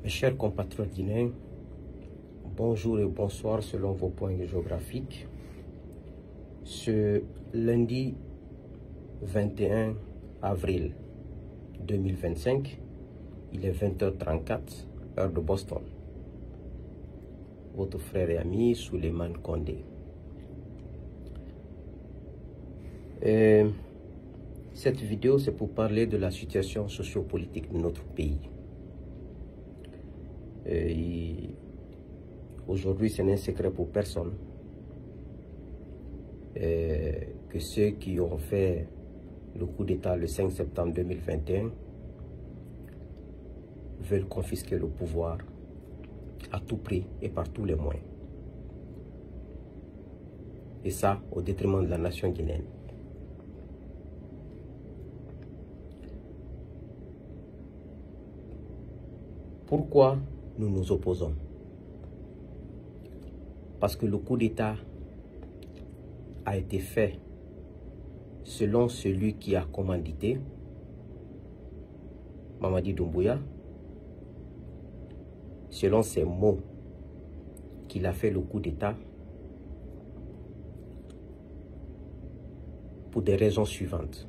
Mes chers compatriotes guinéens, bonjour et bonsoir selon vos points géographiques. Ce lundi 21 avril 2025, il est 20h34, heure de Boston. Votre frère et ami Souleymane Condé. Cette vidéo, c'est pour parler de la situation sociopolitique de notre pays. Aujourd'hui, ce n'est un secret pour personne que ceux qui ont fait le coup d'État le 5 septembre 2021 veulent confisquer le pouvoir à tout prix et par tous les moyens. Et ça, au détriment de la nation guinéenne. Pourquoi nous nous opposons? Parce que le coup d'État a été fait selon celui qui a commandité, Mamadi Doumbouya, selon ses mots qu'il a fait le coup d'État pour des raisons suivantes.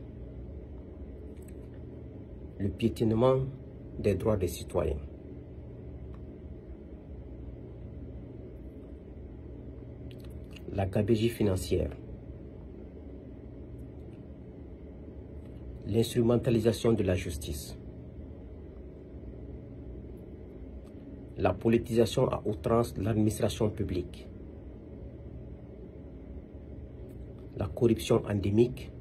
Le piétinement des droits des citoyens. La gabegie financière, l'instrumentalisation de la justice, la politisation à outrance de l'administration publique, la corruption endémique,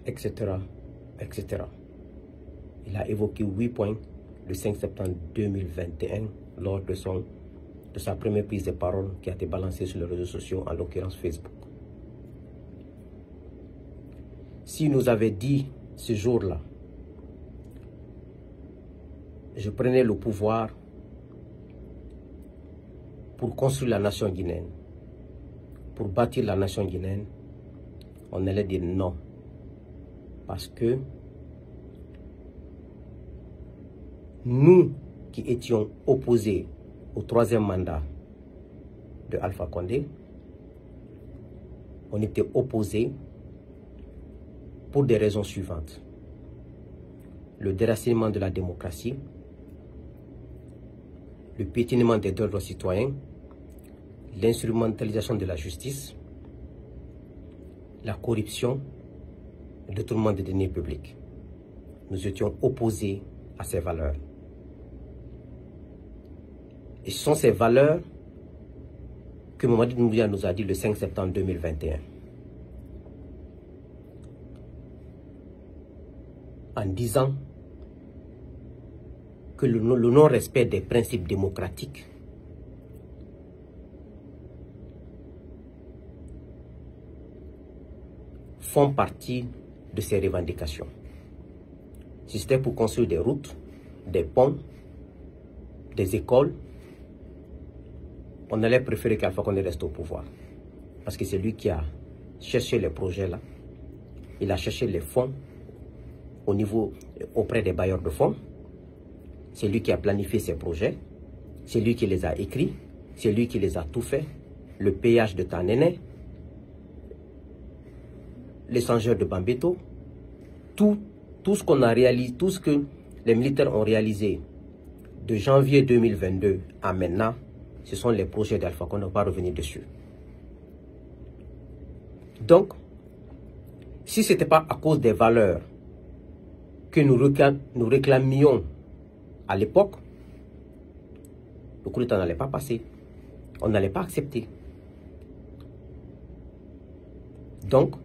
etc., etc. Il a évoqué 8 points le 5 septembre 2021 lors de sa première prise de parole qui a été balancée sur les réseaux sociaux, en l'occurrence Facebook. S'il nous avait dit ce jour-là, je prenais le pouvoir pour construire la nation guinéenne, pour bâtir la nation guinéenne, on allait dire non. Parce que nous qui étions opposés au troisième mandat de Alpha Condé, on était opposés pour des raisons suivantes. Le déracinement de la démocratie, le piétinement des droits citoyens, l'instrumentalisation de la justice, la corruption, le détournement des deniers publics. Nous étions opposés à ces valeurs. Et ce sont ces valeurs que Mamadi Doumbouya nous a dit le 5 septembre 2021. En disant que le non-respect des principes démocratiques font partie de ces revendications. Si c'était pour construire des routes, des ponts, des écoles, on allait préférer qu'Alpha Condé reste au pouvoir. Parce que c'est lui qui a cherché les projets là. Il a cherché les fonds auprès des bailleurs de fonds. C'est lui qui a planifié ces projets. C'est lui qui les a écrits. C'est lui qui les a tout fait. Le péage de Tanene, l'échangeur de Bambeto, tout ce qu'on a réalisé, tout ce que les militaires ont réalisé de janvier 2022 à maintenant, ce sont les projets d'Alpha Condé, on ne va pas revenir dessus. Donc, si ce n'était pas à cause des valeurs que nous réclamions à l'époque, le coup d'État n'allait pas passer. On n'allait pas accepter. Donc,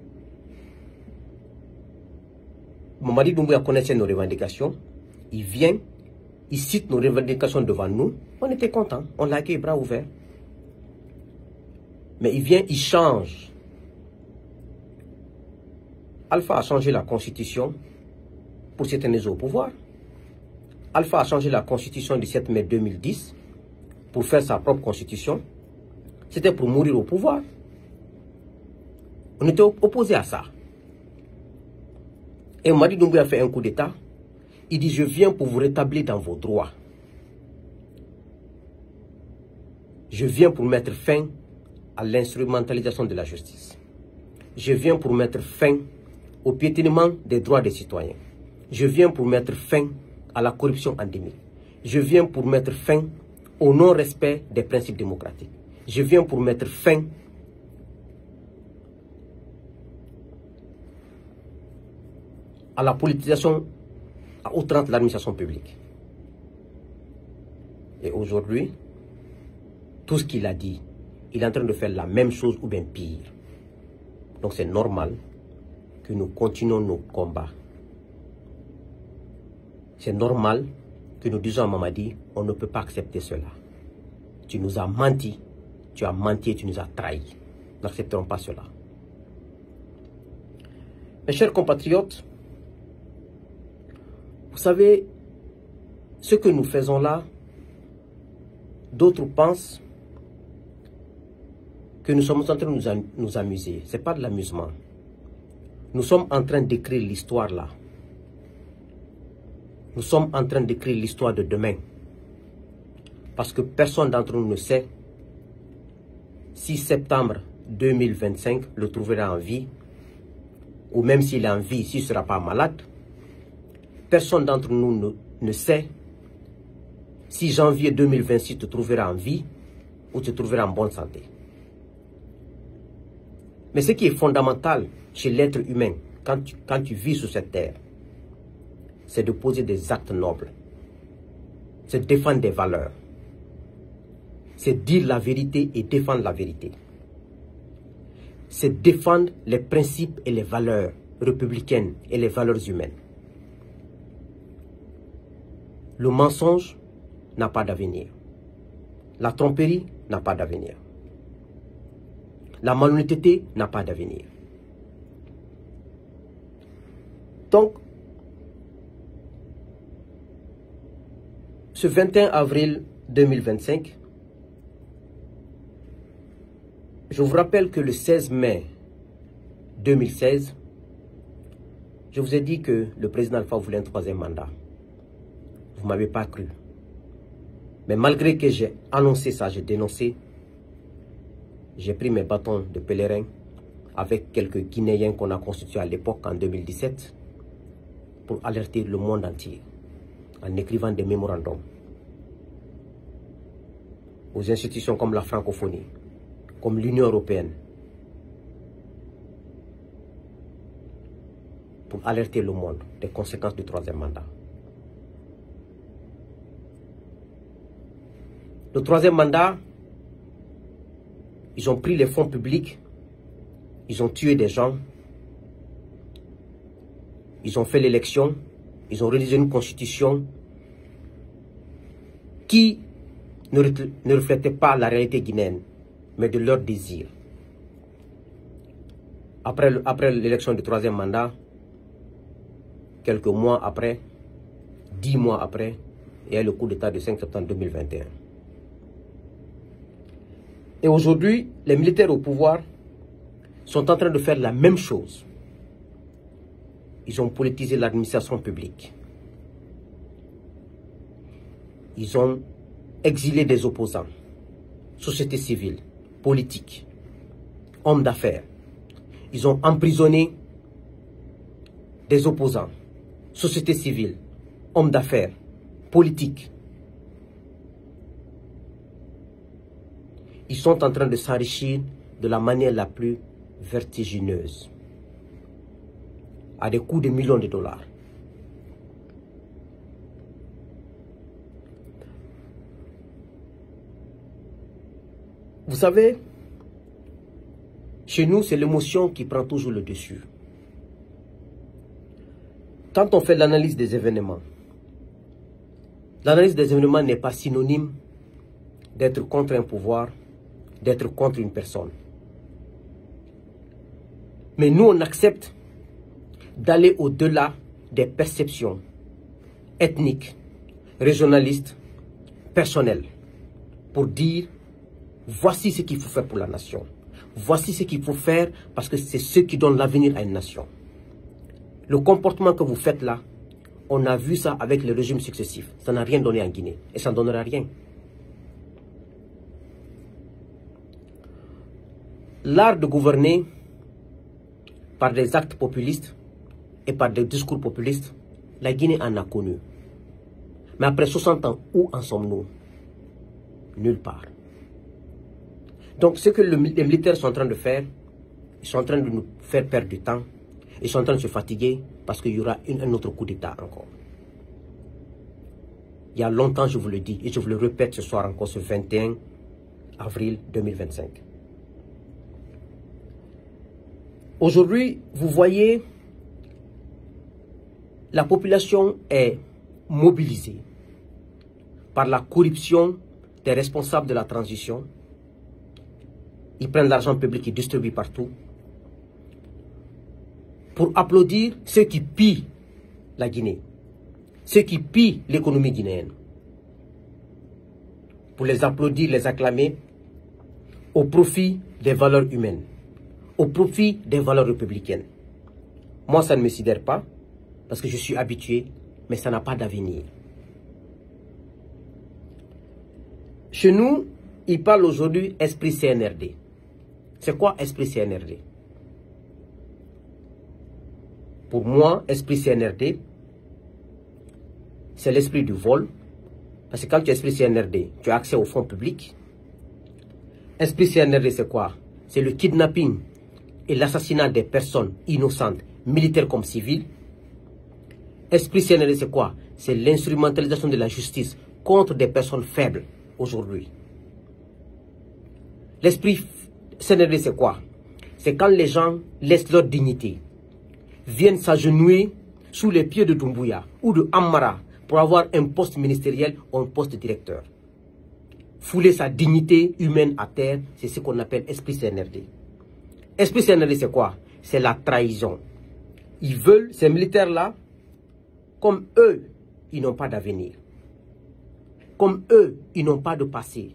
Mamadi Doumbouya connaissait nos revendications. Il vient, il cite nos revendications devant nous. On était contents, on l'a accueilli bras ouverts. Mais il vient, il change. Alpha a changé la constitution pour s'éterniser au pouvoir. Alpha a changé la constitution du 7 mai 2010 pour faire sa propre constitution. C'était pour mourir au pouvoir. On était opposé à ça. Et Mamadi Doumbouya a fait un coup d'État. Il dit, je viens pour vous rétablir dans vos droits. Je viens pour mettre fin à l'instrumentalisation de la justice. Je viens pour mettre fin au piétinement des droits des citoyens. Je viens pour mettre fin à la corruption endémique. Je viens pour mettre fin au non-respect des principes démocratiques. Je viens pour mettre fin à la politisation à outrance de l'administration publique. Et aujourd'hui, tout ce qu'il a dit, il est en train de faire la même chose ou bien pire. Donc c'est normal que nous continuons nos combats. C'est normal que nous disons à Mamadi, on ne peut pas accepter cela. Tu nous as menti, tu as menti et tu nous as trahis. Nous n'accepterons pas cela. Mes chers compatriotes, vous savez, ce que nous faisons là, d'autres pensent que nous sommes en train de nous amuser. Ce n'est pas de l'amusement. Nous sommes en train d'écrire l'histoire là. Nous sommes en train d'écrire l'histoire de demain. Parce que personne d'entre nous ne sait si septembre 2025 le trouvera en vie, ou même s'il est en vie, s'il ne sera pas malade. Personne d'entre nous ne sait si janvier 2026 te trouvera en vie ou te trouvera en bonne santé. Mais ce qui est fondamental chez l'être humain, quand tu vis sur cette terre, c'est de poser des actes nobles. C'est défendre des valeurs. C'est dire la vérité et défendre la vérité. C'est défendre les principes et les valeurs républicaines et les valeurs humaines. Le mensonge n'a pas d'avenir. La tromperie n'a pas d'avenir. La malhonnêteté n'a pas d'avenir. Donc, ce 21 avril 2025, je vous rappelle que le 16 mai 2016, je vous ai dit que le président Alpha voulait un troisième mandat. Vous ne m'avez pas cru. Mais malgré que j'ai annoncé ça, j'ai dénoncé, j'ai pris mes bâtons de pèlerin avec quelques Guinéens qu'on a constitués à l'époque en 2017 pour alerter le monde entier en écrivant des mémorandums aux institutions comme la francophonie, comme l'Union européenne, pour alerter le monde des conséquences du troisième mandat. Le troisième mandat, ils ont pris les fonds publics, ils ont tué des gens, ils ont fait l'élection, ils ont rédigé une constitution qui ne reflétait pas la réalité guinéenne, mais de leur désir. Après l'élection du troisième mandat, quelques mois après, 10 mois après, il y a le coup d'État du 5 septembre 2021. Et aujourd'hui, les militaires au pouvoir sont en train de faire la même chose. Ils ont politisé l'administration publique. Ils ont exilé des opposants, société civile, politique, hommes d'affaires. Ils ont emprisonné des opposants, société civile, hommes d'affaires, politiques. Ils sont en train de s'enrichir de la manière la plus vertigineuse, à des coûts de millions de dollars. Vous savez, chez nous, c'est l'émotion qui prend toujours le dessus. Quand on fait l'analyse des événements n'est pas synonyme d'être contre un pouvoir, d'être contre une personne. Mais nous, on accepte d'aller au-delà des perceptions ethniques, régionalistes, personnelles, pour dire, voici ce qu'il faut faire pour la nation. Voici ce qu'il faut faire parce que c'est ce qui donne l'avenir à une nation. Le comportement que vous faites là, on a vu ça avec les régimes successifs. Ça n'a rien donné en Guinée. Et ça ne donnera rien. L'art de gouverner par des actes populistes et par des discours populistes, la Guinée en a connu. Mais après 60 ans, où en sommes-nous? Nulle part. Donc ce que les militaires sont en train de faire, ils sont en train de nous faire perdre du temps. Ils sont en train de se fatiguer parce qu'il y aura un autre coup d'État encore. Il y a longtemps, je vous le dis, et je vous le répète ce soir encore, ce 21 avril 2025. Aujourd'hui, vous voyez, la population est mobilisée par la corruption des responsables de la transition. Ils prennent l'argent public et distribuent partout pour applaudir ceux qui pillent la Guinée, ceux qui pillent l'économie guinéenne. Pour les applaudir, les acclamer au profit des valeurs humaines, au profit des valeurs républicaines. Moi, ça ne me sidère pas, parce que je suis habitué, mais ça n'a pas d'avenir. Chez nous, ils parlent aujourd'hui esprit CNRD. C'est quoi esprit CNRD? Pour moi, esprit CNRD, c'est l'esprit du vol. Parce que quand tu es esprit CNRD, tu as accès aux fonds publics. Esprit CNRD, c'est quoi? C'est le kidnapping et l'assassinat des personnes innocentes, militaires comme civiles. Esprit CNRD, c'est quoi? C'est l'instrumentalisation de la justice contre des personnes faibles aujourd'hui. L'esprit CNRD, c'est quoi? C'est quand les gens laissent leur dignité, viennent s'agenouiller sous les pieds de Doumbouya ou de Amara pour avoir un poste ministériel ou un poste de directeur. Fouler sa dignité humaine à terre, c'est ce qu'on appelle esprit CNRD. Esprit CNRD, c'est quoi? C'est la trahison. Ils veulent, ces militaires-là, comme eux, ils n'ont pas d'avenir. Comme eux, ils n'ont pas de passé.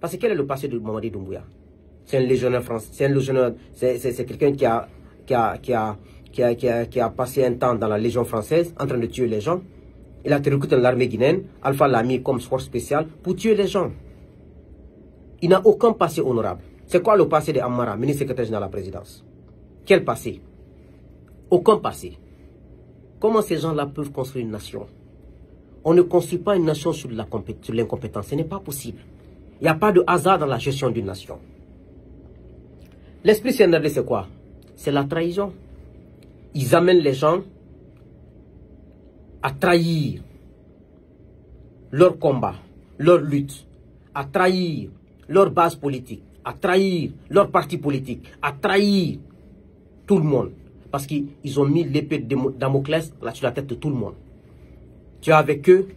Parce que quel est le passé de Mamadi Doumbouya? C'est un légionnaire français, c'est un légionnaire, c'est quelqu'un qui a passé un temps dans la Légion française en train de tuer les gens. Il a été recruté dans l'armée guinéenne. Alpha l'a mis comme force spéciale pour tuer les gens. Il n'a aucun passé honorable. C'est quoi le passé de Amara, ministre secrétaire général de la présidence? Quel passé? Aucun passé. Comment ces gens-là peuvent construire une nation? On ne construit pas une nation sur l'incompétence. Ce n'est pas possible. Il n'y a pas de hasard dans la gestion d'une nation. L'esprit CNRD, c'est quoi? C'est la trahison. Ils amènent les gens à trahir leur combat, leur lutte, à trahir leur base politique, à trahir leur parti politique, à trahir tout le monde. Parce qu'ils ont mis l'épée de Damoclès sur la tête de tout le monde. Tu es avec eux,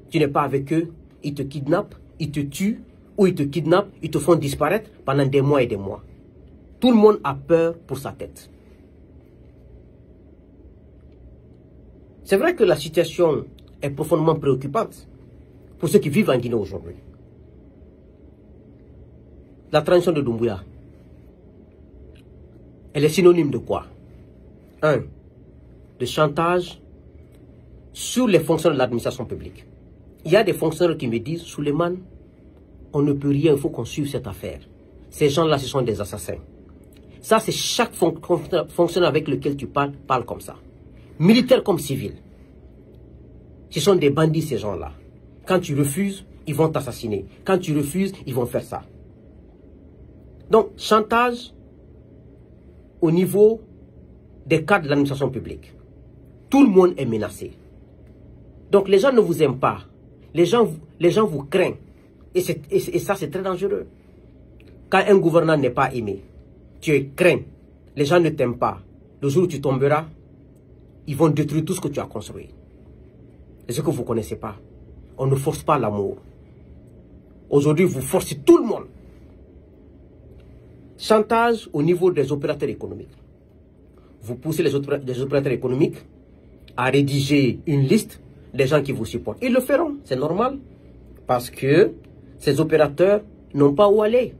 tu n'es pas avec eux, ils te kidnappent, ils te tuent, ou ils te kidnappent, ils te font disparaître pendant des mois et des mois. Tout le monde a peur pour sa tête. C'est vrai que la situation est profondément préoccupante pour ceux qui vivent en Guinée aujourd'hui. La transition de Doumbouya, elle est synonyme de quoi? 1. De chantage sur les fonctionnaires de l'administration publique. Il y a des fonctionnaires qui me disent, Souleymane, on ne peut rien, il faut qu'on suive cette affaire. Ces gens-là, ce sont des assassins. Ça, c'est chaque fonctionnaire avec lequel tu parle comme ça. Militaires comme civils. Ce sont des bandits, ces gens-là. Quand tu refuses, ils vont t'assassiner. Quand tu refuses, ils vont faire ça. Donc, chantage au niveau des cadres de l'administration publique. Tout le monde est menacé. Donc, les gens ne vous aiment pas. Les gens vous craignent. Et ça, c'est très dangereux. Quand un gouvernant n'est pas aimé, tu es craint. Les gens ne t'aiment pas. Le jour où tu tomberas, ils vont détruire tout ce que tu as construit. C'est ce que vous ne connaissez pas. On ne force pas l'amour. Aujourd'hui, vous forcez tout le monde. Chantage au niveau des opérateurs économiques. Vous poussez les opérateurs économiques à rédiger une liste des gens qui vous supportent. Ils le feront, c'est normal. Parce que ces opérateurs n'ont pas où aller.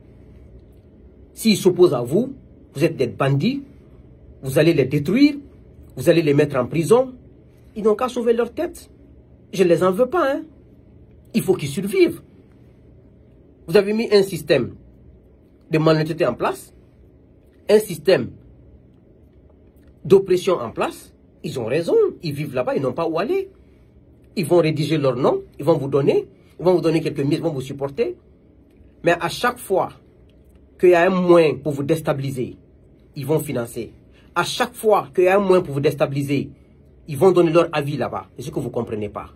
S'ils s'opposent à vous, vous êtes des bandits, vous allez les détruire, Vous allez les mettre en prison. Ils n'ont qu'à sauver leur tête. Je ne les en veux pas. Hein. Il faut qu'ils survivent. Vous avez mis un système de malhonnêteté en place, un système d'oppression en place. Ils ont raison. Ils vivent là-bas. Ils n'ont pas où aller. Ils vont rédiger leur nom. Ils vont vous donner quelques miettes. Ils vont vous supporter. Mais à chaque fois qu'il y a un moyen pour vous déstabiliser, ils vont financer. À chaque fois qu'il y a un moyen pour vous déstabiliser, ils vont donner leur avis là-bas. C'est ce que vous ne comprenez pas.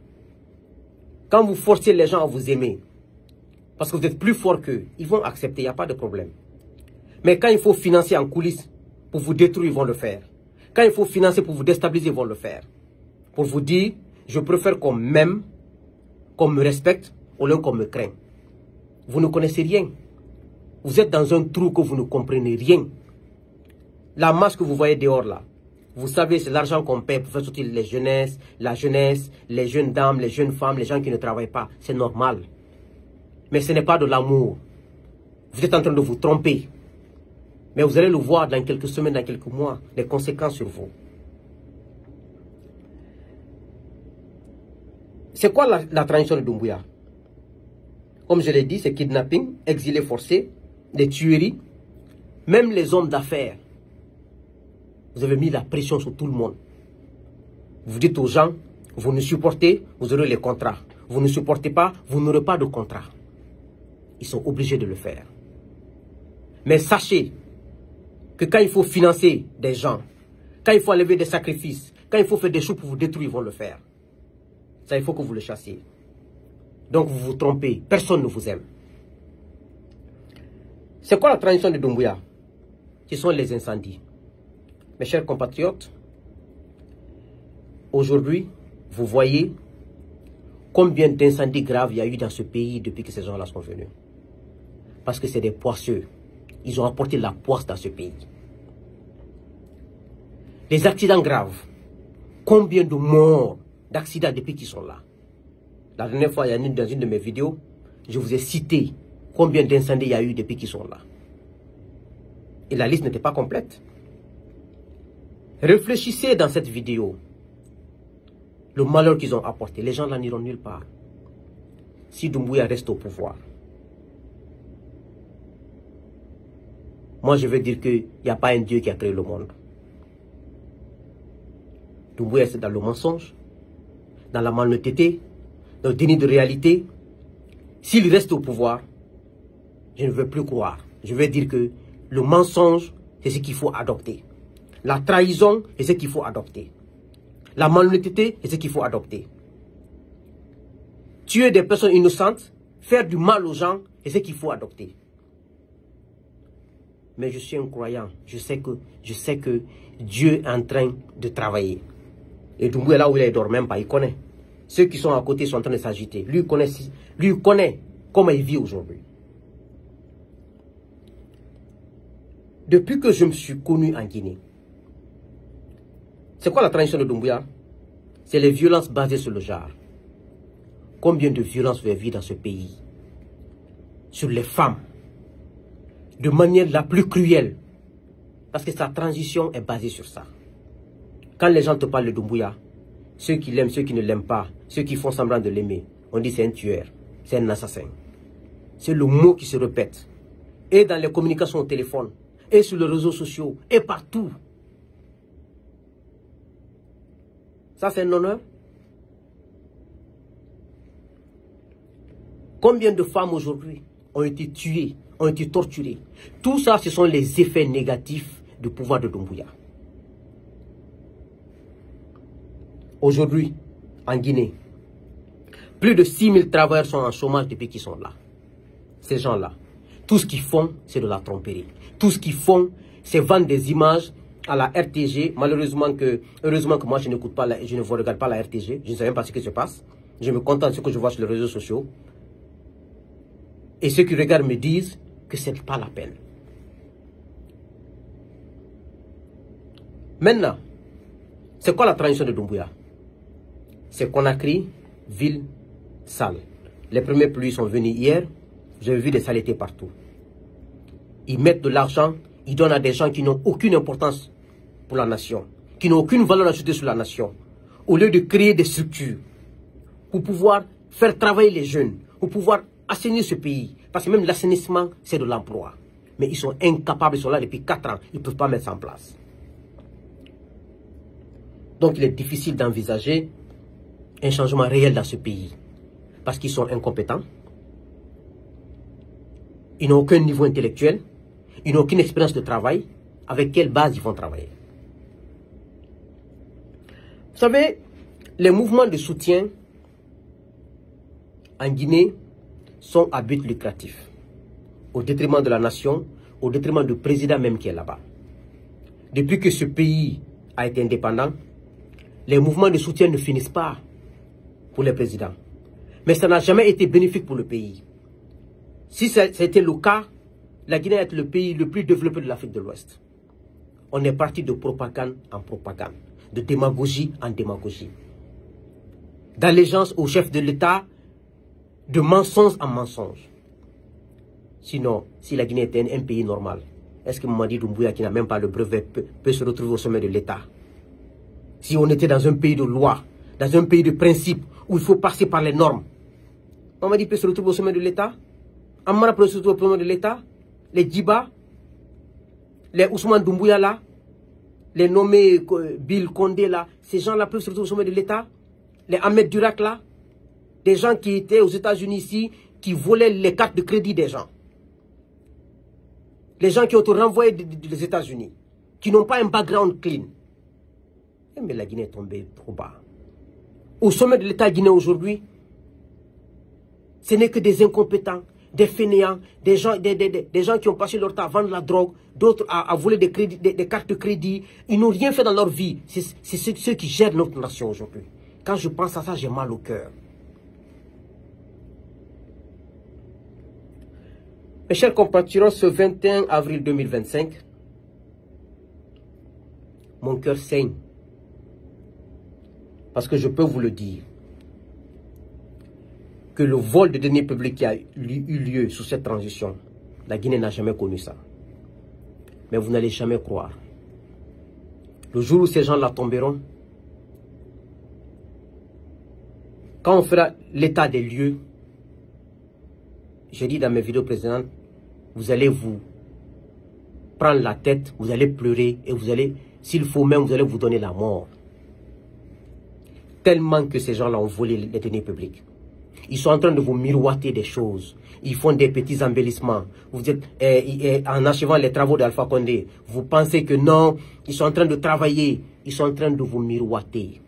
Quand vous forcez les gens à vous aimer, parce que vous êtes plus fort qu'eux, ils vont accepter, il n'y a pas de problème. Mais quand il faut financer en coulisses pour vous détruire, ils vont le faire. Quand il faut financer pour vous déstabiliser, ils vont le faire. Pour vous dire, je préfère qu'on m'aime, qu'on me respecte, au lieu qu'on me craint. Vous ne connaissez rien. Vous êtes dans un trou que vous ne comprenez rien. La masse que vous voyez dehors là, vous savez, c'est l'argent qu'on paie pour faire sortir les jeunesses, la jeunesse, les jeunes dames, les jeunes femmes, les gens qui ne travaillent pas. C'est normal. Mais ce n'est pas de l'amour. Vous êtes en train de vous tromper. Mais vous allez le voir dans quelques semaines, dans quelques mois, les conséquences sur vous. C'est quoi la transition de Doumbouya? Comme je l'ai dit, c'est kidnapping, exilé forcé, des tueries. Même les hommes d'affaires. Vous avez mis la pression sur tout le monde. Vous dites aux gens, vous nous supportez, vous aurez les contrats. Vous ne supportez pas, vous n'aurez pas de contrat. Ils sont obligés de le faire. Mais sachez que quand il faut financer des gens, quand il faut enlever des sacrifices, quand il faut faire des choses pour vous détruire, ils vont le faire. Ça, il faut que vous le chassiez. Donc vous vous trompez. Personne ne vous aime. C'est quoi la transition de Doumbouya? Ce sont les incendies. Mes chers compatriotes, aujourd'hui, vous voyez combien d'incendies graves il y a eu dans ce pays depuis que ces gens-là sont venus. Parce que c'est des poisseux. Ils ont apporté la poisse dans ce pays. Les accidents graves. Combien de morts d'accidents depuis qu'ils sont là? La dernière fois, dans une de mes vidéos, je vous ai cité combien d'incendies il y a eu depuis qu'ils sont là. Et la liste n'était pas complète. Réfléchissez dans cette vidéo. Le malheur qu'ils ont apporté. Les gens là n'iront nulle part. Si Doumbouya reste au pouvoir. Moi, je veux dire qu'il n'y a pas un Dieu qui a créé le monde. Doumbouya, c'est dans le mensonge, dans la malhonnêteté, dans le déni de réalité. S'il reste au pouvoir, je ne veux plus croire. Je veux dire que le mensonge, c'est ce qu'il faut adopter. La trahison, c'est ce qu'il faut adopter. La malhonnêteté, c'est ce qu'il faut adopter. Tuer des personnes innocentes, faire du mal aux gens, c'est ce qu'il faut adopter. Mais je suis un croyant. Je sais que Dieu est en train de travailler. Et Doumbouya, là où il est, il ne dort même pas, il connaît. Ceux qui sont à côté sont en train de s'agiter. Lui, il connaît comment il vit aujourd'hui. Depuis que je me suis connu en Guinée, c'est quoi la transition de Doumbouya? C'est les violences basées sur le genre. Combien de violences vous avez vues dans ce pays? Sur les femmes. De manière la plus cruelle. Parce que sa transition est basée sur ça. Quand les gens te parlent de Doumbouya, ceux qui l'aiment, ceux qui ne l'aiment pas, ceux qui font semblant de l'aimer, on dit c'est un tueur, c'est un assassin. C'est le mot qui se répète. Et dans les communications au téléphone, et sur les réseaux sociaux, et partout. Ça, c'est un honneur. Combien de femmes aujourd'hui ont été tuées, ont été torturées? Tout ça, ce sont les effets négatifs du pouvoir de Doumbouya. Aujourd'hui, en Guinée, plus de 6000 travailleurs sont en chômage depuis qu'ils sont là. Ces gens-là, tout ce qu'ils font, c'est de la tromperie. Tout ce qu'ils font, c'est vendre des images à la RTG. Heureusement que moi, je n'écoute pas, je ne regarde pas la RTG. Je ne sais même pas ce qui se passe. Je me contente de ce que je vois sur les réseaux sociaux. Et ceux qui regardent me disent que ce n'est pas la peine. Maintenant, c'est quoi la transition de Doumbouya? C'est Conakry, ville sale. Les premiers pluies sont venues hier. J'ai vu des saletés partout. Ils mettent de l'argent, ils donnent à des gens qui n'ont aucune importance pour la nation. qui n'ont aucune valeur ajoutée sur la nation, au lieu de créer des structures pour pouvoir faire travailler les jeunes, pour pouvoir assainir ce pays. Parce que même l'assainissement, c'est de l'emploi. Mais ils sont incapables, ils sont là depuis 4 ans, ils ne peuvent pas mettre ça en place. Donc il est difficile d'envisager un changement réel dans ce pays. Parce qu'ils sont incompétents, ils n'ont aucun niveau intellectuel, ils n'ont aucune expérience de travail. Avec quelle base ils vont travailler? Vous savez, les mouvements de soutien en Guinée sont à but lucratif, au détriment de la nation, au détriment du président même qui est là-bas. Depuis que ce pays a été indépendant, les mouvements de soutien ne finissent pas pour les présidents. Mais ça n'a jamais été bénéfique pour le pays. Si c'était le cas, la Guinée est le pays le plus développé de l'Afrique de l'Ouest. On est parti de propagande en propagande, de démagogie en démagogie, d'allégeance au chef de l'État, de mensonge en mensonge. Sinon, si la Guinée était un pays normal, est-ce que Mamadi Doumbouya, qui n'a même pas le brevet, peut se retrouver au sommet de l'État? Si on était dans un pays de loi, dans un pays de principe, où il faut passer par les normes, Mamadi peut se retrouver au sommet de l'État? Amara peut se retrouver au sommet de l'État? Les Djiba, les Ousmane Doumbouya là, les nommés Bill Condé là, ces gens-là peuvent se retrouver au sommet de l'État? Les Ahmed Durak là, des gens qui étaient aux États-Unis ici, qui volaient les cartes de crédit des gens. Les gens qui ont été renvoyés des États-Unis, qui n'ont pas un background clean. Mais la Guinée est tombée trop bas. Au sommet de l'État guinéen aujourd'hui, ce n'est que des incompétents, des fainéants, des gens qui ont passé leur temps à vendre la drogue, d'autres à voler des cartes de crédit. Ils n'ont rien fait dans leur vie. C'est ceux qui gèrent notre nation aujourd'hui. Quand je pense à ça, j'ai mal au cœur. Mes chers compatriotes, ce 21 avril 2025, mon cœur saigne. Parce que je peux vous le dire, que le vol de deniers publics qui a eu lieu sous cette transition, la Guinée n'a jamais connu ça. Mais vous n'allez jamais croire. Le jour où ces gens-là tomberont, quand on fera l'état des lieux, j'ai dit dans mes vidéos précédentes, vous allez vous prendre la tête, vous allez pleurer et vous allez, s'il faut même, vous allez vous donner la mort. Tellement que ces gens-là ont volé les deniers publics. Ils sont en train de vous miroiter des choses. Ils font des petits embellissements. Vous êtes en achevant les travaux d'Alpha Condé. Vous pensez que non, ils sont en train de travailler. Ils sont en train de vous miroiter.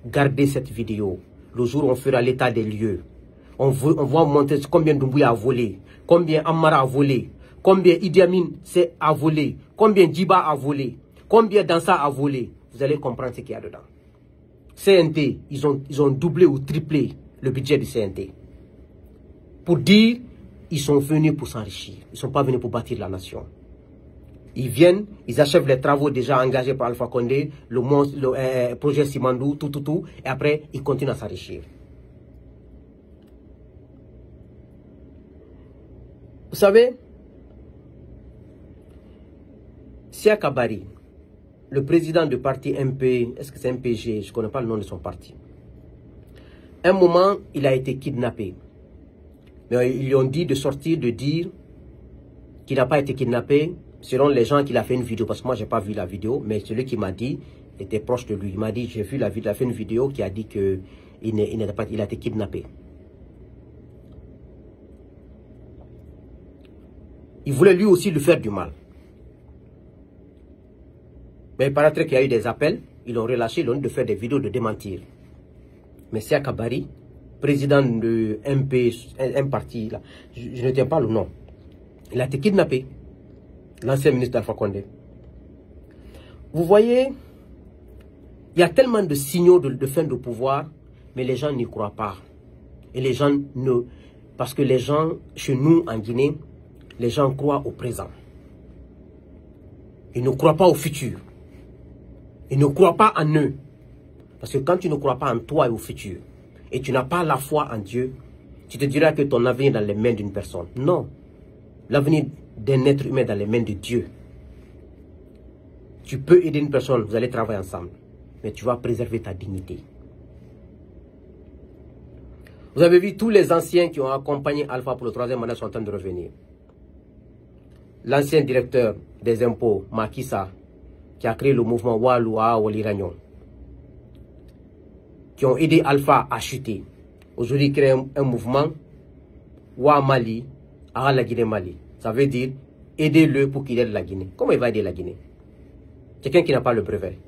Gardez cette vidéo. Le jour où on fera l'état des lieux, on va montrer combien Doumbouya a volé, combien Amara a volé, combien Idi Amin a volé, combien Djiba a volé, combien Dansa a volé. Vous allez comprendre ce qu'il y a dedans. CNT, ils ont doublé ou triplé le budget du CNT. Pour dire, ils sont venus pour s'enrichir. Ils ne sont pas venus pour bâtir la nation. Ils viennent, ils achèvent les travaux déjà engagés par Alpha Condé, le projet Simandou, tout, et après, ils continuent à s'enrichir. Vous savez, Siaka Barry, le président du parti MP, est-ce que c'est MPG? Je ne connais pas le nom de son parti. Un moment, il a été kidnappé. Mais ils lui ont dit de sortir, de dire qu'il n'a pas été kidnappé, selon les gens qu'il a fait une vidéo. Parce que moi, je n'ai pas vu la vidéo, mais celui qui m'a dit était proche de lui. Il m'a dit, j'ai vu la vidéo, il a fait une vidéo qui a dit qu'il a été kidnappé. Il voulait lui aussi lui faire du mal. Mais il paraîtrait qu'il y a eu des appels, ils l'ont relâché, ils l'ont dit de faire des vidéos de démentir. Mais Siaka Barry, président de MP, un parti, là, je ne tiens pas le nom, il a été kidnappé, l'ancien ministre Alpha Condé. Vous voyez, il y a tellement de signaux de fin de pouvoir, mais les gens n'y croient pas. Et les gens ne... Parce que les gens, chez nous en Guinée, les gens croient au présent. Ils ne croient pas au futur. Ils ne croient pas en eux. Parce que quand tu ne crois pas en toi et au futur, et tu n'as pas la foi en Dieu, tu te diras que ton avenir est dans les mains d'une personne. Non. L'avenir d'un être humain est dans les mains de Dieu. Tu peux aider une personne, vous allez travailler ensemble. Mais tu vas préserver ta dignité. Vous avez vu, tous les anciens qui ont accompagné Alpha pour le 3e mandat sont en train de revenir. L'ancien directeur des impôts, Macky Sall, qui a créé le mouvement Walloua Waliragnon, qui ont aidé Alpha à chuter. Aujourd'hui, il crée un mouvement Wa Mali, à la Guinée-Mali. Ça veut dire, aidez-le pour qu'il aide la Guinée. Comment il va aider la Guinée? Quelqu'un qui n'a pas le brevet.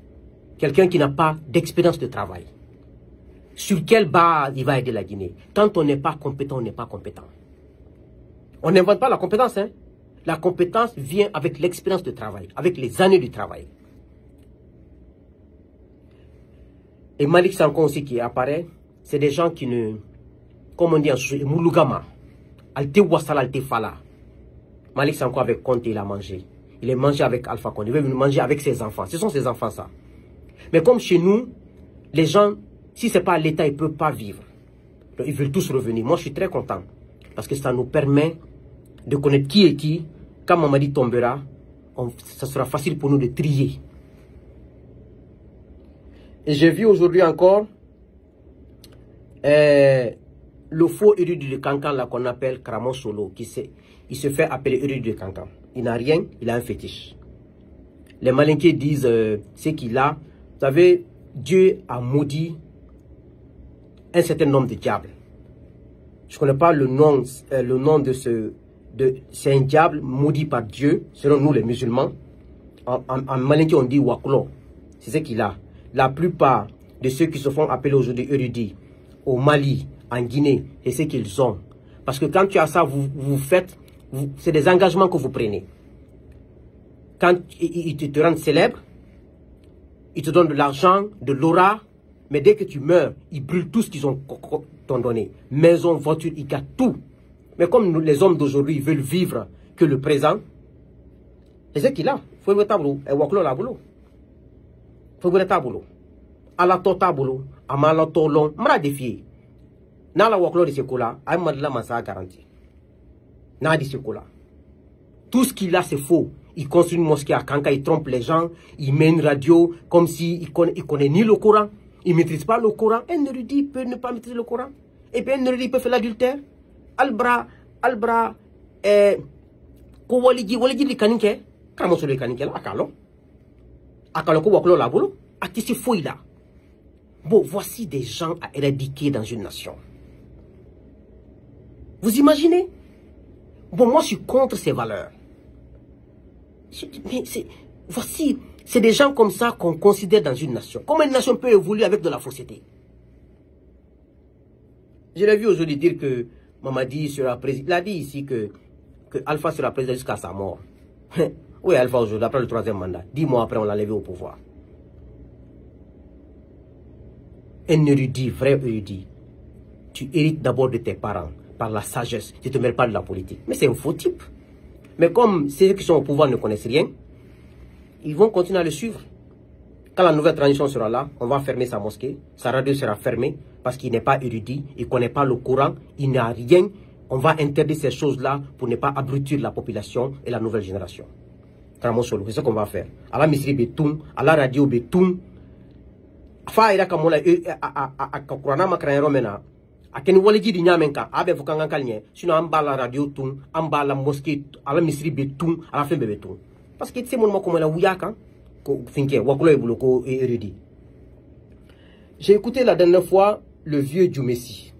Quelqu'un qui n'a pas d'expérience de travail. Sur quelle base il va aider la Guinée? Quand on n'est pas compétent, on n'est pas compétent. On n'invente pas la compétence, hein? La compétence vient avec l'expérience de travail, avec les années du travail. Et Malik Sanko aussi qui apparaît, c'est des gens qui ne, comme on dit en Sousse, Moulougama, Alte Wassala, Alte Fala. Malik Sanko avec Conte, il a mangé. Il est mangé avec Alpha Condé, il veut manger avec ses enfants. Ce sont ses enfants, ça. Mais comme chez nous, les gens, si ce n'est pas l'État, ils ne peuvent pas vivre. Donc, ils veulent tous revenir. Moi, je suis très content. Parce que ça nous permet de connaître qui est qui. Quand Mamadi tombera, ça sera facile pour nous de trier. Et j'ai vu aujourd'hui encore le faux érudit de Cancan qu'on appelle Kramon Solo, il se fait appeler érudit de Cancan. Il n'a rien, il a un fétiche. Les Malinqués disent ce qu'il a. Vous savez, Dieu a maudit un certain nombre de diables. Je ne connais pas le nom de ce... C'est un diable maudit par Dieu, selon nous les musulmans. En Malinké, on dit Waklo. C'est ce qu'il a. La plupart de ceux qui se font appeler aujourd'hui érudits, au Mali, en Guinée, c'est ce qu'ils ont. Parce que quand tu as ça, vous faites, c'est des engagements que vous prenez. Quand ils te rendent célèbre, ils te donnent de l'argent, de l'aura, mais dès que tu meurs, ils brûlent tout ce qu'ils t'ont donné. Maison, voiture, ils gâtent tout. Mais comme les hommes d'aujourd'hui veulent vivre que le présent, c'est ce qu'il a. Il faut le tableau. Et Waklo la boulot. Il faut le tableau. À la tableau, à la tolon, m'a défié. N'a la Waklo de ce coup-là, à la massa garantie. N'a de ce coup-là. Tout ce qu'il a, c'est faux. Il construit une mosquée à Kanka, il trompe les gens, il met une radio comme s'il connaît ni le Coran, il ne maîtrise pas le Coran. Un érudit peut ne pas maîtriser le Coran. Et puis un érudit peut faire l'adultère. Albra, ko waliji li kanike, kamo sur le kanike là, akalo ko waklo la bolo, atisi fouille là. Bon, voici des gens à éradiquer dans une nation. Vous imaginez? Bon, moi je suis contre ces valeurs. Mais voici, c'est des gens comme ça qu'on considère dans une nation. Comment une nation peut évoluer avec de la fausseté? Je l'ai vu aujourd'hui dire que Mamadi sera président. Il a dit ici que Alpha sera président jusqu'à sa mort. Oui, Alpha aujourd'hui, après le 3e mandat. 10 mois après, on l'a levé au pouvoir. Un érudit, vrai érudit. Tu hérites d'abord de tes parents, par la sagesse. Tu ne te mêles pas de la politique. Mais c'est un faux type. Mais comme ceux qui sont au pouvoir ne connaissent rien, ils vont continuer à le suivre. Quand la nouvelle transition sera là, on va fermer sa mosquée, sa radio sera fermée parce qu'il n'est pas érudit, il ne connaît pas le Coran, il n'a rien. On va interdire ces choses-là pour ne pas abrutir la population et la nouvelle génération. C'est ce qu'on va faire. À la misri betum, à la radio betum, faïra kamola a Kurana makranero mena. A ken waliji di nyamenka, abe fukanga kalnye, sinon amba la radio tum, amba la mosquée, à la misri betum, à la fin betum. Parce que c'est mon mot comme la ouyaka. J'ai écouté la dernière fois le vieux Djoumessi.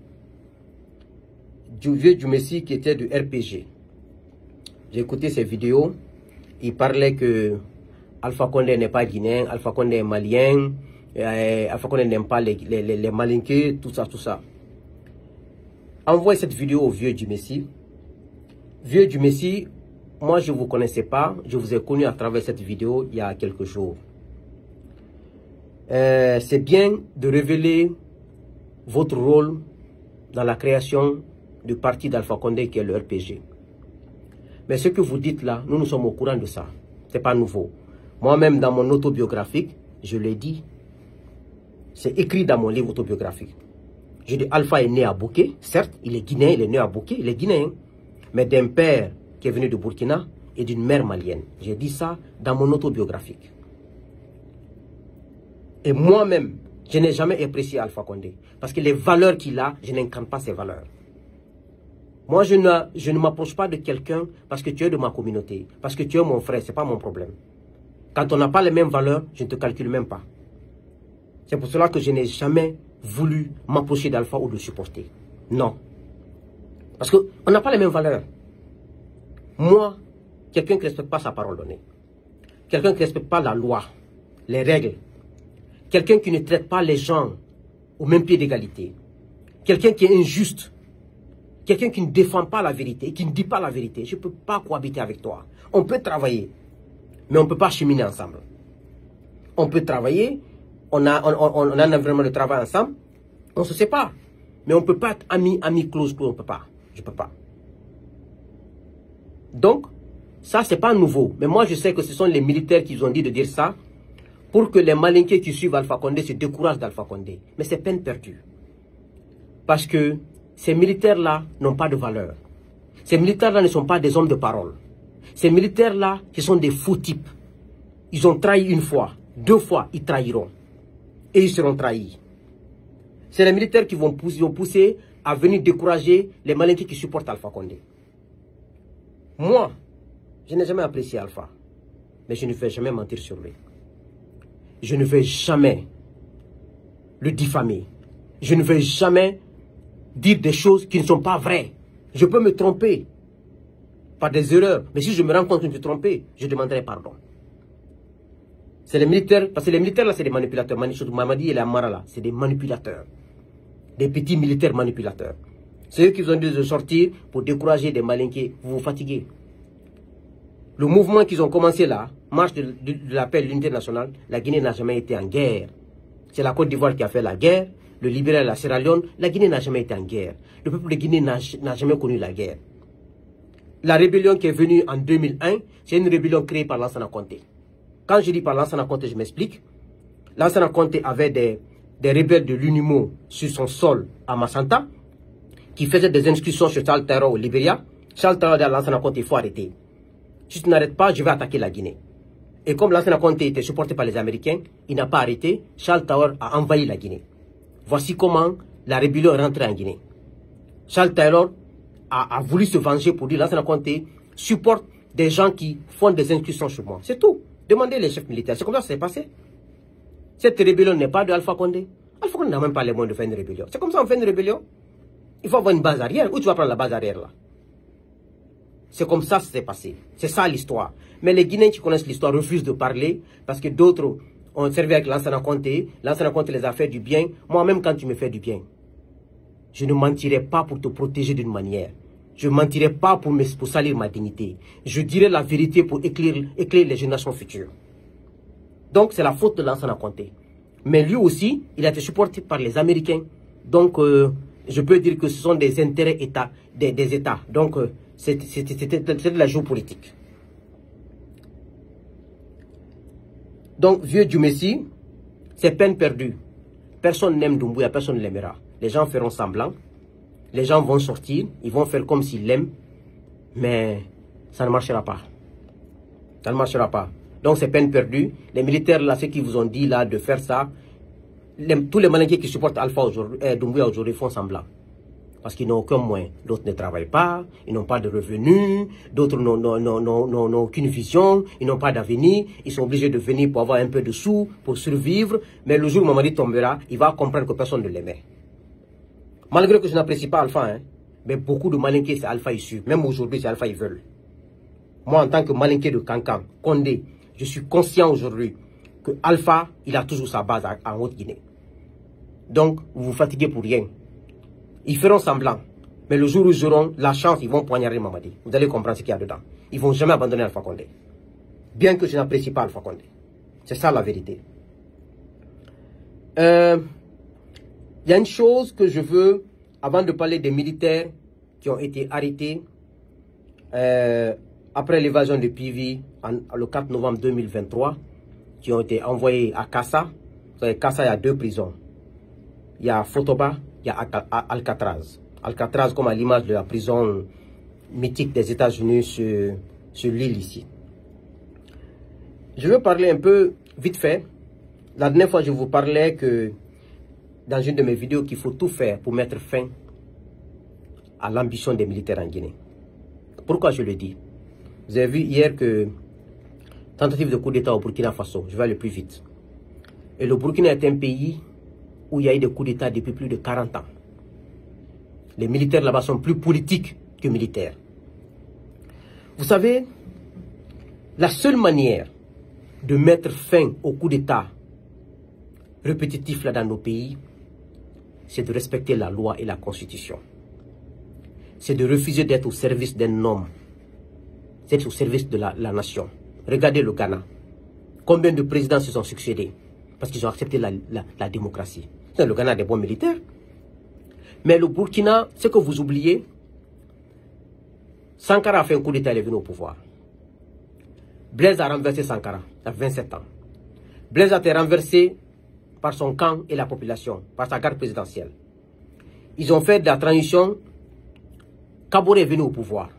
Vieux Djoumessi qui était du RPG. J'ai écouté ses vidéos. Il parlait que Alpha Condé n'est pas guinéen, Alpha Condé est malien, Alpha Condé n'aime pas les malinqués, tout ça, tout ça. Envoyez cette vidéo au vieux Djoumessi. Vieux Djoumessi, moi, je ne vous connaissais pas. Je vous ai connu à travers cette vidéo il y a quelques jours. C'est bien de révéler votre rôle dans la création du parti d'Alpha Condé qui est le RPG. Mais ce que vous dites là, nous sommes au courant de ça. Ce n'est pas nouveau. Moi-même, dans mon autobiographique, je l'ai dit. C'est écrit dans mon livre autobiographique. Je dis Alpha est né à Bouké. Certes, il est guinéen, il est né à Bouké, il est guinéen. Mais d'un père qui est venu de Burkina et d'une mère malienne. J'ai dit ça dans mon autobiographique. Et moi-même, je n'ai jamais apprécié Alpha Condé. Parce que les valeurs qu'il a, je n'incarne pas ces valeurs. Moi, je ne m'approche pas de quelqu'un parce que tu es de ma communauté. Parce que tu es mon frère, ce n'est pas mon problème. Quand on n'a pas les mêmes valeurs, je ne te calcule même pas. C'est pour cela que je n'ai jamais voulu m'approcher d'Alpha ou de le supporter. Non. Parce qu'on n'a pas les mêmes valeurs. Moi, quelqu'un qui ne respecte pas sa parole donnée. Quelqu'un qui ne respecte pas la loi, les règles. Quelqu'un qui ne traite pas les gens au même pied d'égalité. Quelqu'un qui est injuste. Quelqu'un qui ne défend pas la vérité, qui ne dit pas la vérité. Je ne peux pas cohabiter avec toi. On peut travailler, mais on ne peut pas cheminer ensemble. On peut travailler, on a un environnement de travail ensemble, on se sépare. Mais on ne peut pas être amis close, on ne peut pas. Je ne peux pas. Donc, ça, ce n'est pas nouveau. Mais moi, je sais que ce sont les militaires qui ont dit de dire ça pour que les Malinqués qui suivent Alpha Condé se découragent d'Alpha Condé. Mais c'est peine perdue. Parce que ces militaires-là n'ont pas de valeur. Ces militaires-là ne sont pas des hommes de parole. Ces militaires-là, ce sont des faux types. Ils ont trahi une fois, 2 fois, ils trahiront. Et ils seront trahis. C'est les militaires qui vont pousser à venir décourager les Malinqués qui supportent Alpha Condé. Moi, je n'ai jamais apprécié Alpha. Mais je ne vais jamais mentir sur lui. Je ne vais jamais le diffamer. Je ne vais jamais dire des choses qui ne sont pas vraies. Je peux me tromper par des erreurs. Mais si je me rends compte que je me suis trompé, je demanderai pardon. C'est les militaires, parce que les militaires là, c'est des manipulateurs. Mamadi et la Mara là, c'est des manipulateurs. Des petits militaires manipulateurs. C'est eux qui ont dit de sortir pour décourager des Malinqués. Vous vous fatiguez. Le mouvement qu'ils ont commencé là, marche de la paix et de l'unité nationale, la Guinée n'a jamais été en guerre. C'est la Côte d'Ivoire qui a fait la guerre, le Libéral, la Sierra Leone, la Guinée n'a jamais été en guerre. Le peuple de Guinée n'a jamais connu la guerre. La rébellion qui est venue en 2001, c'est une rébellion créée par Lansana Conté. Quand je dis par Lansana Conté, je m'explique. Lansana Conté avait des rebelles de l'UNIMO sur son sol à Massanta, qui faisaient des inscriptions sur Charles Taylor au Libéria. Charles Taylor dit à Lansana Conté, il faut arrêter. Si tu n'arrêtes pas, je vais attaquer la Guinée. Et comme Lansana Conté était supporté par les Américains, il n'a pas arrêté. Charles Taylor a envahi la Guinée. Voici comment la rébellion est rentrée en Guinée. Charles Taylor a voulu se venger pour dire Lansana Conté supporte des gens qui font des inscriptions sur moi. C'est tout. Demandez les chefs militaires. C'est comme ça que ça s'est passé. Cette rébellion n'est pas de Alpha Condé. Alpha Condé n'a même pas les moyens de faire une rébellion. C'est comme ça qu'on fait une rébellion. Il faut avoir une base arrière. Où tu vas prendre la base arrière là? C'est comme ça que ça s'est passé. C'est ça l'histoire. Mais les Guinéens qui connaissent l'histoire refusent de parler parce que d'autres ont servi avec Lansana Conté. Lansana Conté les a fait du bien. Moi-même, quand tu me fais du bien, je ne mentirai pas pour te protéger d'une manière. Je ne mentirai pas pour salir ma dignité. Je dirai la vérité pour éclairer les générations futures. Donc, c'est la faute de Lansana Conté. Mais lui aussi, il a été supporté par les Américains. Donc, je peux dire que ce sont des intérêts des États. Donc, c'est de la géopolitique. Donc, vieux Dioumessi, c'est peine perdue. Personne n'aime Doumbouya, personne ne l'aimera. Les gens feront semblant. Les gens vont sortir, ils vont faire comme s'ils l'aiment. Mais ça ne marchera pas. Ça ne marchera pas. Donc, c'est peine perdue. Les militaires, là, ceux qui vous ont dit, là, de faire ça, tous les Malinqués qui supportent Doumbouya aujourd'hui font semblant. Parce qu'ils n'ont aucun moyen. D'autres ne travaillent pas, ils n'ont pas de revenus, d'autres n'ont aucune vision, ils n'ont pas d'avenir, ils sont obligés de venir pour avoir un peu de sous, pour survivre. Mais le jour où Mamadi tombera, il va comprendre que personne ne l'aimait. Malgré que je n'apprécie pas Alpha, hein, mais beaucoup de Malinqués, c'est Alpha issu. Même aujourd'hui, c'est Alpha ils veulent. Moi, en tant que Malinqué de Kankan, Condé, je suis conscient aujourd'hui que Alpha, il a toujours sa base en Haute-Guinée. Donc, vous vous fatiguez pour rien. Ils feront semblant. Mais le jour où ils auront la chance, ils vont poignarder Mamadi. Vous allez comprendre ce qu'il y a dedans. Ils ne vont jamais abandonner Alpha Condé. Bien que je n'apprécie pas Alpha Condé. C'est ça la vérité. Il y a une chose que je veux, avant de parler des militaires qui ont été arrêtés après l'évasion de PV le 4 novembre 2023, qui ont été envoyés à Kassa. Vous savez, Kassa, il y a 2 prisons. Il y a Fotoba, il y a Alcatraz. Alcatraz comme à l'image de la prison mythique des États-Unis sur l'île ici. Je veux parler un peu, vite fait, La dernière fois, je vous parlais que dans une de mes vidéos qu'il faut tout faire pour mettre fin à l'ambition des militaires en Guinée. Pourquoi je le dis? Vous avez vu hier que tentative de coup d'État au Burkina Faso, je vais aller plus vite. Et le Burkina est un pays où il y a eu des coups d'État depuis plus de 40 ans. Les militaires là-bas sont plus politiques que militaires. Vous savez, la seule manière de mettre fin au coup d'État répétitif là dans nos pays, c'est de respecter la loi et la constitution. C'est de refuser d'être au service d'un homme. C'est au service de la nation. Regardez le Ghana. Combien de présidents se sont succédés parce qu'ils ont accepté la démocratie. Le Ghana a des bons militaires. Mais le Burkina, ce que vous oubliez, Sankara a fait un coup d'État, il est venu au pouvoir. Blaise a renversé Sankara à 27 ans. Blaise a été renversé par son camp et la population, par sa garde présidentielle. Ils ont fait de la transition. Kaboré est venu au pouvoir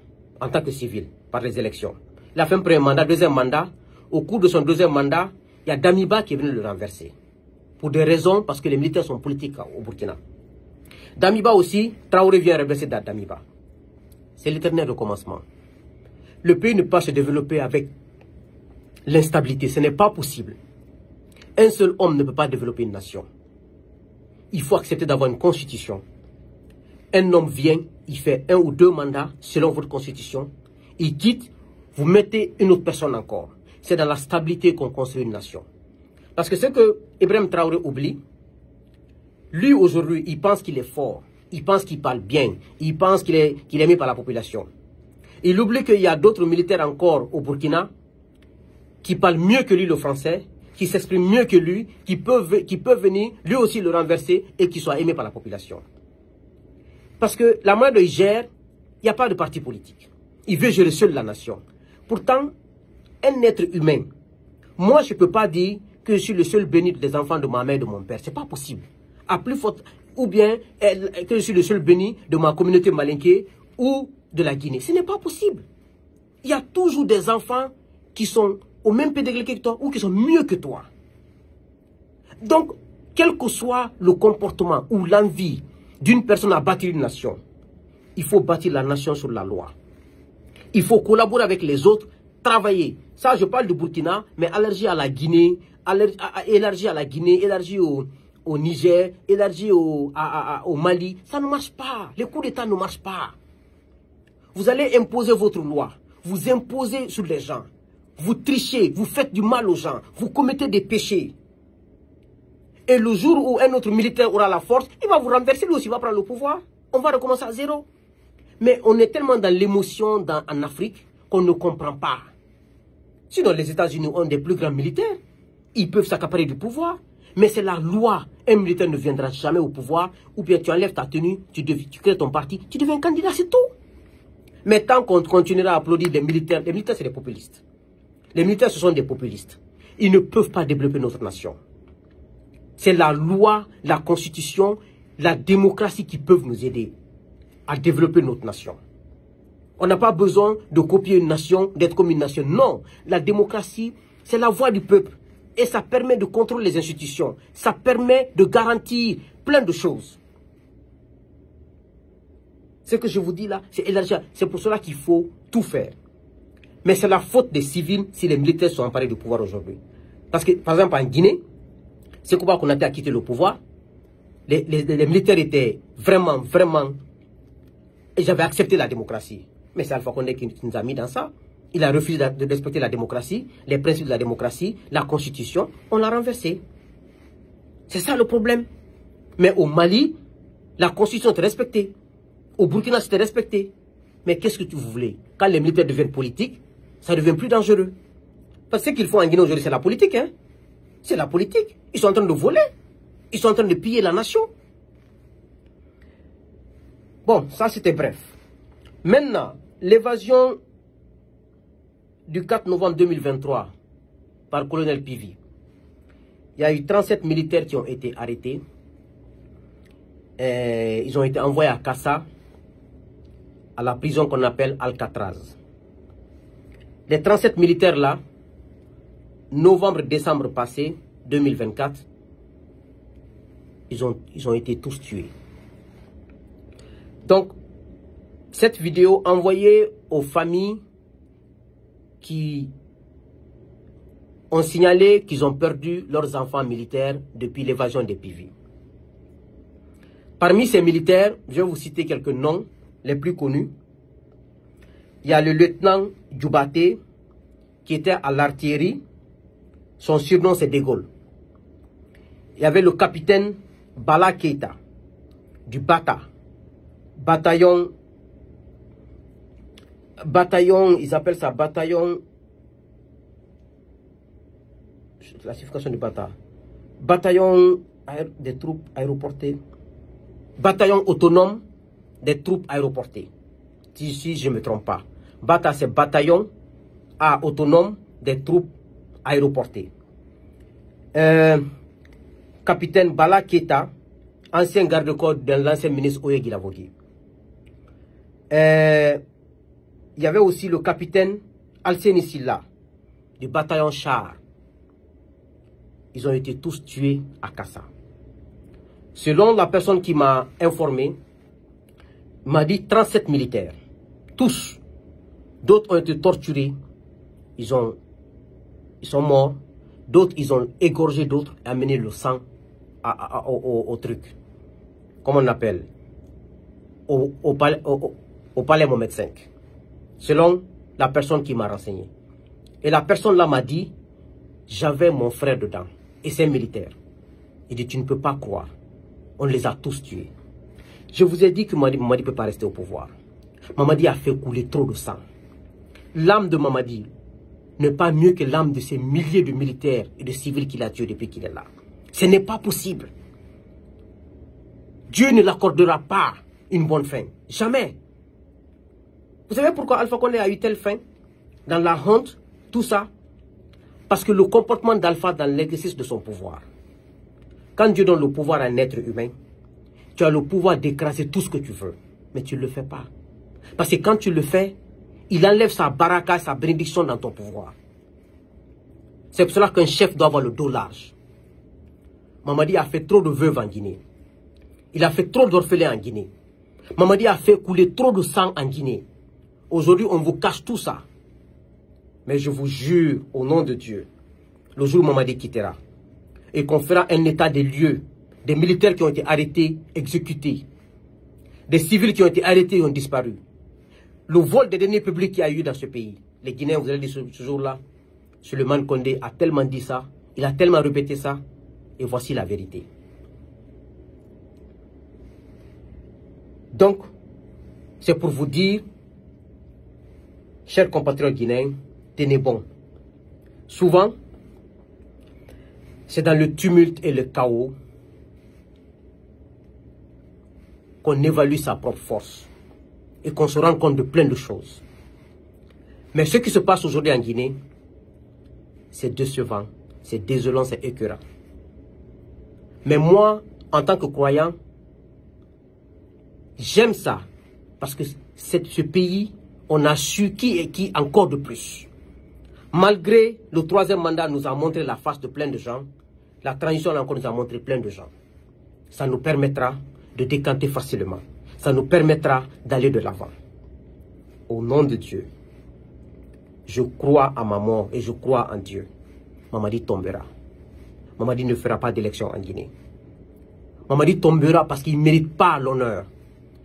en tant que civil par les élections. Il a fait un premier mandat, deuxième mandat. Au cours de son deuxième mandat, il y a Damiba qui est venu le renverser. Pour des raisons, parce que les militaires sont politiques au Burkina. Damiba aussi, Traoré vient renverser Damiba. C'est l'éternel recommencement. Le pays ne peut pas se développer avec l'instabilité. Ce n'est pas possible. Un seul homme ne peut pas développer une nation. Il faut accepter d'avoir une constitution. Un homme vient, il fait 1 ou 2 mandats selon votre constitution. Il quitte, vous mettez une autre personne encore. C'est dans la stabilité qu'on construit une nation. Parce que ce que Ibrahim Traoré oublie, lui aujourd'hui, il pense qu'il est fort. Il pense qu'il parle bien. Il pense qu'il est aimé par la population. Il oublie qu'il y a d'autres militaires encore au Burkina qui parlent mieux que lui le français, qui s'expriment mieux que lui, qui peuvent venir lui aussi le renverser et qui soient aimés par la population. Parce que la manière dont il gère, il n'y a pas de parti politique. Il veut gérer seul la nation. Pourtant, un être humain, moi je ne peux pas dire que je suis le seul béni des enfants de ma mère et de mon père. Ce n'est pas possible. À plus forte, ou bien que je suis le seul béni de ma communauté malinké ou de la Guinée. Ce n'est pas possible. Il y a toujours des enfants qui sont au même pédigré que toi ou qui sont mieux que toi. Donc, quel que soit le comportement ou l'envie d'une personne à bâtir une nation, il faut bâtir la nation sur la loi. Il faut collaborer avec les autres, travailler. Ça, je parle du Burkina, mais élargi à la Guinée, élargi à la Guinée, élargi au Niger, élargi au Mali. Ça ne marche pas. Les coups d'État ne marchent pas. Vous allez imposer votre loi. Vous imposez sur les gens. Vous trichez, vous faites du mal aux gens. Vous commettez des péchés. Et le jour où un autre militaire aura la force, il va vous renverser, lui aussi, il va prendre le pouvoir. On va recommencer à zéro. Mais on est tellement dans l'émotion en Afrique qu'on ne comprend pas. Sinon, les États-Unis ont des plus grands militaires. Ils peuvent s'accaparer du pouvoir. Mais c'est la loi. Un militaire ne viendra jamais au pouvoir. Ou bien tu enlèves ta tenue, tu crées ton parti, tu deviens candidat, c'est tout. Mais tant qu'on continuera à applaudir les militaires c'est des populistes. Les militaires, ce sont des populistes. Ils ne peuvent pas développer notre nation. C'est la loi, la constitution, la démocratie qui peuvent nous aider à développer notre nation. On n'a pas besoin de copier une nation, d'être comme une nation. Non, la démocratie, c'est la voix du peuple. Et ça permet de contrôler les institutions. Ça permet de garantir plein de choses. Ce que je vous dis là, c'est élargir. C'est pour cela qu'il faut tout faire. Mais c'est la faute des civils si les militaires sont emparés du pouvoir aujourd'hui. Parce que, par exemple, en Guinée, c'est Sékou Konaté a quitté le pouvoir. Les militaires étaient vraiment... Et j'avais accepté la démocratie. Mais c'est Alpha Condé qui nous a mis dans ça. Il a refusé de respecter la démocratie, les principes de la démocratie, la constitution. On l'a renversé. C'est ça le problème. Mais au Mali, la constitution était respectée. Au Burkina, c'était respecté. Mais qu'est-ce que vous voulez? Quand les militaires deviennent politiques, ça devient plus dangereux. Parce que ce qu'ils font en Guinée aujourd'hui, c'est la politique. Hein? C'est la politique. Ils sont en train de voler. Ils sont en train de piller la nation. Bon, ça c'était bref. Maintenant, l'évasion du 4 novembre 2023 par le colonel Pivi. Il y a eu 37 militaires qui ont été arrêtés. Ils ont été envoyés à Kassa, à la prison qu'on appelle Alcatraz. Les 37 militaires là, novembre-décembre passé, 2024, ils ont été tous tués. Donc, cette vidéo envoyée aux familles qui ont signalé qu'ils ont perdu leurs enfants militaires depuis l'évasion des PV. Parmi ces militaires, je vais vous citer quelques noms les plus connus. Il y a le lieutenant Djoubaté qui était à l'artillerie. Son surnom c'est De Gaulle. Il y avait le capitaine Bala Keita du Bata. Bataillon, ils appellent ça bataillon. La signification du Bata. Bataillon des troupes aéroportées. Bataillon autonome des troupes aéroportées. Si je ne me trompe pas. Bata, c'est bataillon autonome des troupes aéroportées. Capitaine Bala Keita, ancien garde-corps de l'ancien ministre Oye Guilavogui. Il y avait aussi le capitaine Alceni Silla du bataillon Char. Ils ont été tous tués à Kassa. Selon la personne qui m'a informé, il m'a dit 37 militaires. Tous. D'autres ont été torturés. Ils sont morts. D'autres, ils ont égorgé d'autres et amené le sang au truc. Comment on appelle? Au palais Mohamed V. Selon la personne qui m'a renseigné. Et la personne là m'a dit, j'avais mon frère dedans. Et c'est un militaire. Il dit, tu ne peux pas croire. On les a tous tués. Je vous ai dit que Mamadi ne peut pas rester au pouvoir. Mamadi a fait couler trop de sang. L'âme de Mamadi n'est pas mieux que l'âme de ces milliers de militaires et de civils qu'il a tués depuis qu'il est là. Ce n'est pas possible. Dieu ne l'accordera pas une bonne fin. Jamais. Vous savez pourquoi Alpha Condé a eu telle fin? Dans la honte, tout ça. Parce que le comportement d'Alpha dans l'exercice de son pouvoir. Quand Dieu donne le pouvoir à un être humain, tu as le pouvoir d'écraser tout ce que tu veux. Mais tu ne le fais pas. Parce que quand tu le fais, il enlève sa baraka, sa bénédiction dans ton pouvoir. C'est pour cela qu'un chef doit avoir le dos large. Mamadi a fait trop de veuves en Guinée. Il a fait trop d'orphelins en Guinée. Mamadi a fait couler trop de sang en Guinée. Aujourd'hui, on vous cache tout ça. Mais je vous jure, au nom de Dieu, le jour où Mamadi quittera, et qu'on fera un état des lieux, des militaires qui ont été arrêtés, exécutés, des civils qui ont été arrêtés et ont disparu. Le vol des deniers publics qu'il y a eu dans ce pays. Les Guinéens, vous allez dire ce jour-là, Souleymane Condé a tellement dit ça, il a tellement répété ça, et voici la vérité. Donc, c'est pour vous dire, chers compatriotes guinéens, tenez bon. Souvent, c'est dans le tumulte et le chaos qu'on évalue sa propre force et qu'on se rend compte de plein de choses. Mais ce qui se passe aujourd'hui en Guinée, c'est décevant, c'est désolant, c'est écœurant. Mais moi, en tant que croyant, j'aime ça. Parce que ce pays, on a su qui est qui encore de plus. Malgré le troisième mandat nous a montré la face de plein de gens, la transition encore nous a montré plein de gens. Ça nous permettra de décanter facilement. Ça nous permettra d'aller de l'avant. Au nom de Dieu, je crois à ma mort et je crois en Dieu. Mamadi tombera. Mamadi ne fera pas d'élection en Guinée. Mamadi tombera parce qu'il ne mérite pas l'honneur.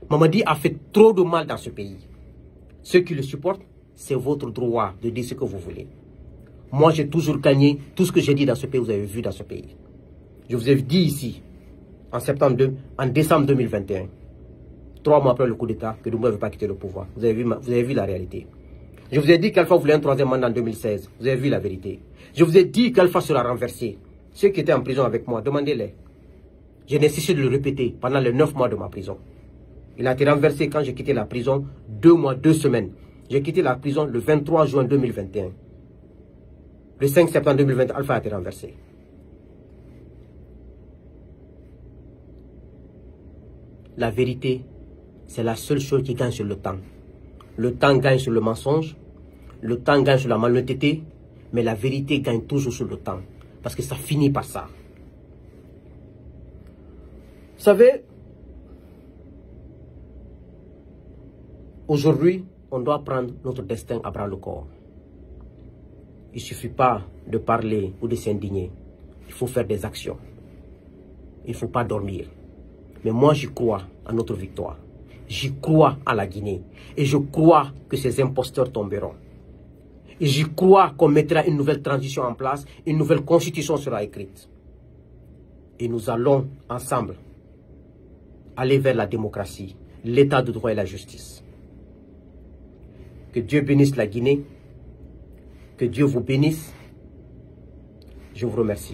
Mamadi a fait trop de mal dans ce pays. Ceux qui le supportent, c'est votre droit de dire ce que vous voulez. Moi, j'ai toujours gagné tout ce que j'ai dit dans ce pays, vous avez vu dans ce pays. Je vous ai dit ici, en décembre 2021, 3 mois après le coup d'État, que Doumbouya ne veut pas quitter le pouvoir. Vous avez vu la réalité. Je vous ai dit qu'Alpha voulait un troisième mandat en 2016. Vous avez vu la vérité. Je vous ai dit qu'Alpha sera renversé. Ceux qui étaient en prison avec moi, demandez-les. Je n'ai cessé de le répéter pendant les 9 mois de ma prison. Il a été renversé quand j'ai quitté la prison, 2 mois, 2 semaines. J'ai quitté la prison le 23 juin 2021. Le 5 septembre 2020, Alpha a été renversé. La vérité, c'est la seule chose qui gagne sur le temps. Le temps gagne sur le mensonge, le temps gagne sur la malhonnêteté, mais la vérité gagne toujours sur le temps. Parce que ça finit par ça. Vous savez, aujourd'hui, on doit prendre notre destin à bras le corps. Il ne suffit pas de parler ou de s'indigner. Il faut faire des actions. Il ne faut pas dormir. Mais moi, j'y crois à notre victoire. J'y crois à la Guinée. Et je crois que ces imposteurs tomberont. Et j'y crois qu'on mettra une nouvelle transition en place. Une nouvelle constitution sera écrite. Et nous allons ensemble aller vers la démocratie, l'état de droit et la justice. Que Dieu bénisse la Guinée. Que Dieu vous bénisse. Je vous remercie.